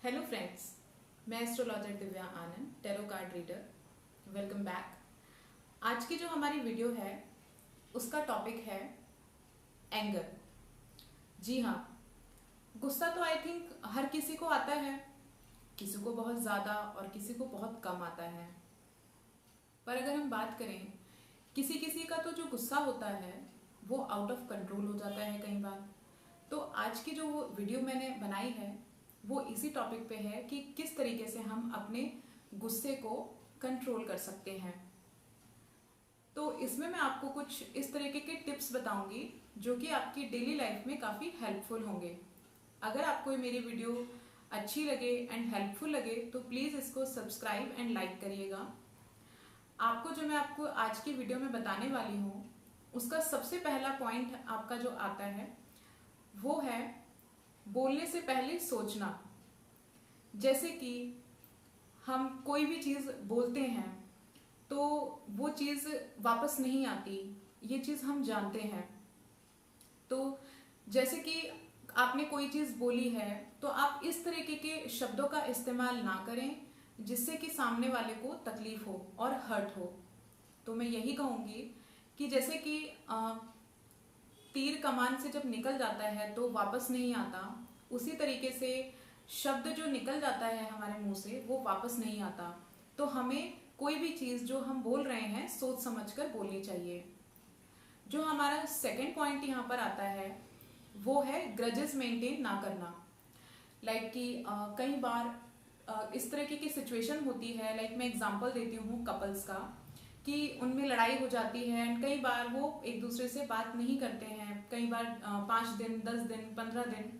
Hello friends, मैं astrologer Divya Anand, tarot card reader. Welcome back. आज की जो हमारी वीडियो है उसका टॉपिक है एंगर। जी हाँ, गुस्सा तो आई थिंक हर किसी को आता है, किसी को बहुत ज़्यादा और किसी को बहुत कम आता है। पर अगर हम बात करें, किसी किसी का तो जो गुस्सा होता है वो आउट ऑफ कंट्रोल हो जाता है कई बार। तो आज की जो वीडियो मैंने बनाई है वो इसी टॉपिक पे है कि किस तरीके से हम अपने गुस्से को कंट्रोल कर सकते हैं। तो इसमें मैं आपको कुछ इस तरीके के टिप्स बताऊंगी जो कि आपकी डेली लाइफ में काफ़ी हेल्पफुल होंगे। अगर आपको मेरी वीडियो अच्छी लगे एंड हेल्पफुल लगे तो प्लीज़ इसको सब्सक्राइब एंड लाइक करिएगा। आपको जो मैं आपको आज की वीडियो में बताने वाली हूँ उसका सबसे पहला पॉइंट आपका जो आता है वो है बोलने से पहले सोचना। जैसे कि हम कोई भी चीज़ बोलते हैं तो वो चीज़ वापस नहीं आती, ये चीज़ हम जानते हैं। तो जैसे कि आपने कोई चीज़ बोली है तो आप इस तरीके के शब्दों का इस्तेमाल ना करें जिससे कि सामने वाले को तकलीफ हो और हर्ट हो। तो मैं यही कहूँगी कि जैसे कि तीर कमान से जब निकल जाता है तो वापस नहीं आता, उसी तरीके से शब्द जो निकल जाता है हमारे मुंह से वो वापस नहीं आता। तो हमें कोई भी चीज़ जो हम बोल रहे हैं सोच समझकर बोलनी चाहिए। जो हमारा सेकंड पॉइंट यहाँ पर आता है वो है ग्रजेस मेंटेन ना करना। लाइक कि कई बार इस तरीके की सिचुएशन होती है, लाइक मैं एग्जांपल देती हूँ कपल्स का, कि उनमें लड़ाई हो जाती है एंड कई बार वो एक दूसरे से बात नहीं करते हैं, कई बार 5 दिन 10 दिन 15 दिन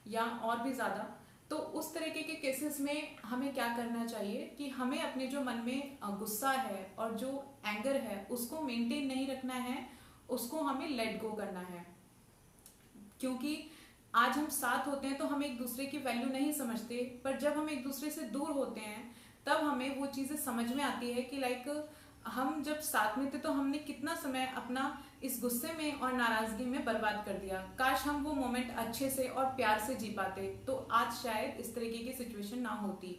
या और भी ज़्यादा। तो उस तरीके के केसेस में हमें क्या करना चाहिए कि हमें अपने जो मन में गुस्सा है और जो एंगर है उसको मेंटेन नहीं रखना है, उसको हमें लेट गो करना है। क्योंकि आज हम साथ होते हैं तो हम एक दूसरे की वैल्यू नहीं समझते, पर जब हम एक दूसरे से दूर होते हैं तब हमें वो चीज़ें समझ में आती है कि लाइक हम जब साथ में थे तो हमने कितना समय अपना इस गुस्से में और नाराजगी में बर्बाद कर दिया। काश हम वो मोमेंट अच्छे से और प्यार से जी पाते तो आज शायद इस तरीके की सिचुएशन ना होती।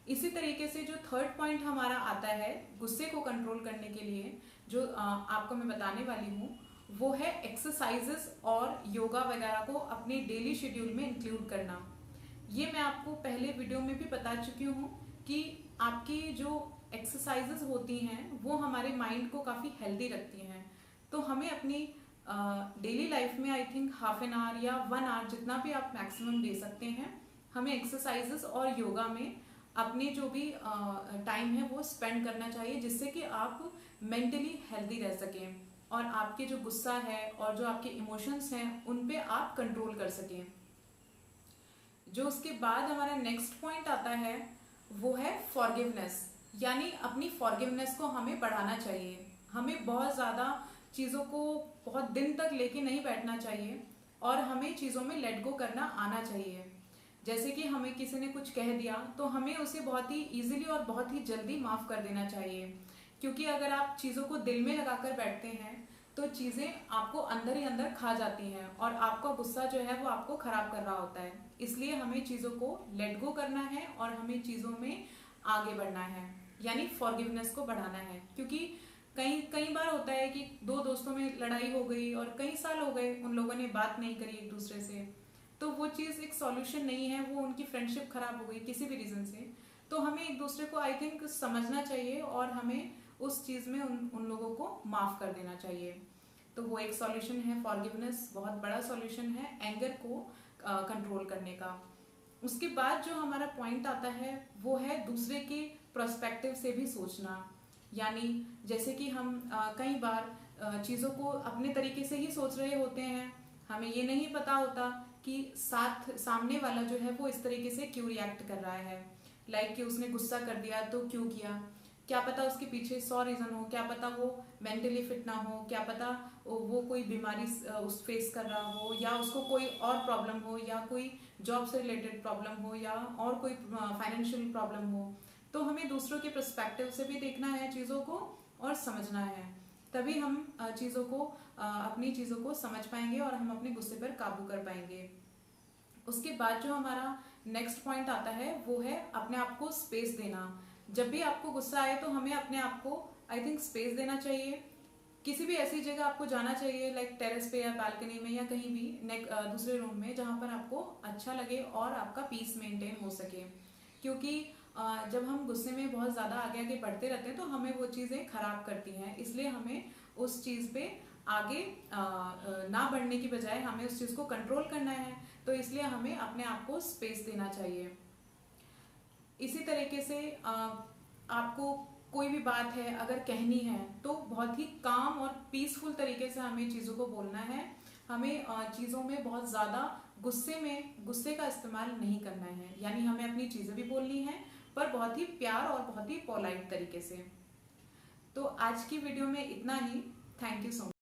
इसी तरीके से जो थर्ड पॉइंट हमारा आता है गुस्से को कंट्रोल करने के लिए, जो आपको मैं बताने वाली हूँ, वो है एक्सरसाइजेस और योगा वगैरह को अपने डेली शेड्यूल में इंक्लूड करना। ये मैं आपको पहले वीडियो में भी बता चुकी हूँ कि आपकी जो एक्सरसाइजेस होती हैं वो हमारे माइंड को काफ़ी हेल्दी रखती हैं। तो हमें अपनी डेली लाइफ में I think half an hour या 1 आवर, जितना भी आप मैक्सिमम दे सकते हैं, हमें एक्सरसाइजेस और योगा में अपने जो भी टाइम है वो स्पेंड करना चाहिए, जिससे कि आप मेंटली हेल्दी रह सकें और आपके जो गुस्सा है और जो आपके इमोशंस हैं उन पे आप कंट्रोल कर सकें। जो उसके बाद हमारा नेक्स्ट पॉइंट आता है वो है फॉरगिवनेस। यानी अपनी फॉरगिवनेस को हमें बढ़ाना चाहिए। हमें बहुत ज़्यादा चीज़ों को बहुत दिन तक लेके नहीं बैठना चाहिए और हमें चीज़ों में लेट गो करना आना चाहिए। जैसे कि हमें किसी ने कुछ कह दिया तो हमें उसे बहुत ही इजीली और बहुत ही जल्दी माफ़ कर देना चाहिए। क्योंकि अगर आप चीज़ों को दिल में लगाकर बैठते हैं तो चीज़ें आपको अंदर ही अंदर खा जाती हैं और आपका गुस्सा जो है वो आपको ख़राब कर रहा होता है। इसलिए हमें चीज़ों को लेट गो करना है और हमें चीज़ों में आगे बढ़ना है, यानी फॉरगिवनेस को बढ़ाना है। क्योंकि कई कई बार होता है कि दो दोस्तों में लड़ाई हो गई और कई साल हो गए उन लोगों ने बात नहीं करी एक दूसरे से, तो वो चीज़ एक सॉल्यूशन नहीं है, वो उनकी फ्रेंडशिप खराब हो गई किसी भी रीज़न से। तो हमें एक दूसरे को आई थिंक समझना चाहिए और हमें उस चीज़ में उन लोगों को माफ़ कर देना चाहिए। तो वो एक सॉल्यूशन है, फॉरगिवनेस बहुत बड़ा सॉल्यूशन है एंगर को कंट्रोल करने का। उसके बाद जो हमारा पॉइंट आता है वो है दूसरे के पर्सपेक्टिव से भी सोचना। यानी जैसे कि हम कई बार चीज़ों को अपने तरीके से ही सोच रहे होते हैं, हमें ये नहीं पता होता कि सामने वाला जो है वो इस तरीके से क्यों रिएक्ट कर रहा है। लाइक कि उसने गुस्सा कर दिया तो क्यों किया, क्या पता उसके पीछे 100 रीज़न हो, क्या पता वो मेंटली फिट ना हो, क्या पता वो कोई बीमारी उस फेस कर रहा हो, या उसको कोई और प्रॉब्लम हो, या कोई जॉब से रिलेटेड प्रॉब्लम हो, या और कोई फाइनेंशियल प्रॉब्लम हो। तो हमें दूसरों के पर्सपेक्टिव से भी देखना है चीज़ों को और समझना है, तभी हम चीज़ों को अपनी चीज़ों को समझ पाएंगे और हम अपने गुस्से पर काबू कर पाएंगे। उसके बाद जो हमारा नेक्स्ट पॉइंट आता है वो है अपने आप को स्पेस देना। जब भी आपको गुस्सा आए तो हमें अपने आप को आई थिंक स्पेस देना चाहिए। किसी भी ऐसी जगह आपको जाना चाहिए, लाइक टेरेस पे या बालकनी में या कहीं भी दूसरे रूम में, जहां पर आपको अच्छा लगे और आपका पीस मेंटेन हो सके। क्योंकि जब हम गुस्से में बहुत ज़्यादा आगे आगे बढ़ते रहते हैं तो हमें वो चीज़ें खराब करती हैं। इसलिए हमें उस चीज़ पे आगे ना बढ़ने की बजाय हमें उस चीज़ को कंट्रोल करना है। तो इसलिए हमें अपने आप को स्पेस देना चाहिए। इसी तरीके से आपको कोई भी बात है अगर कहनी है तो बहुत ही काम और पीसफुल तरीके से हमें चीज़ों को बोलना है। हमें चीज़ों में बहुत ज़्यादा गुस्से का इस्तेमाल नहीं करना है। यानी हमें अपनी चीज़ें भी बोलनी है पर बहुत ही प्यार और बहुत ही पोलाइट तरीके से। तो आज की वीडियो में इतना ही। Thank you so much.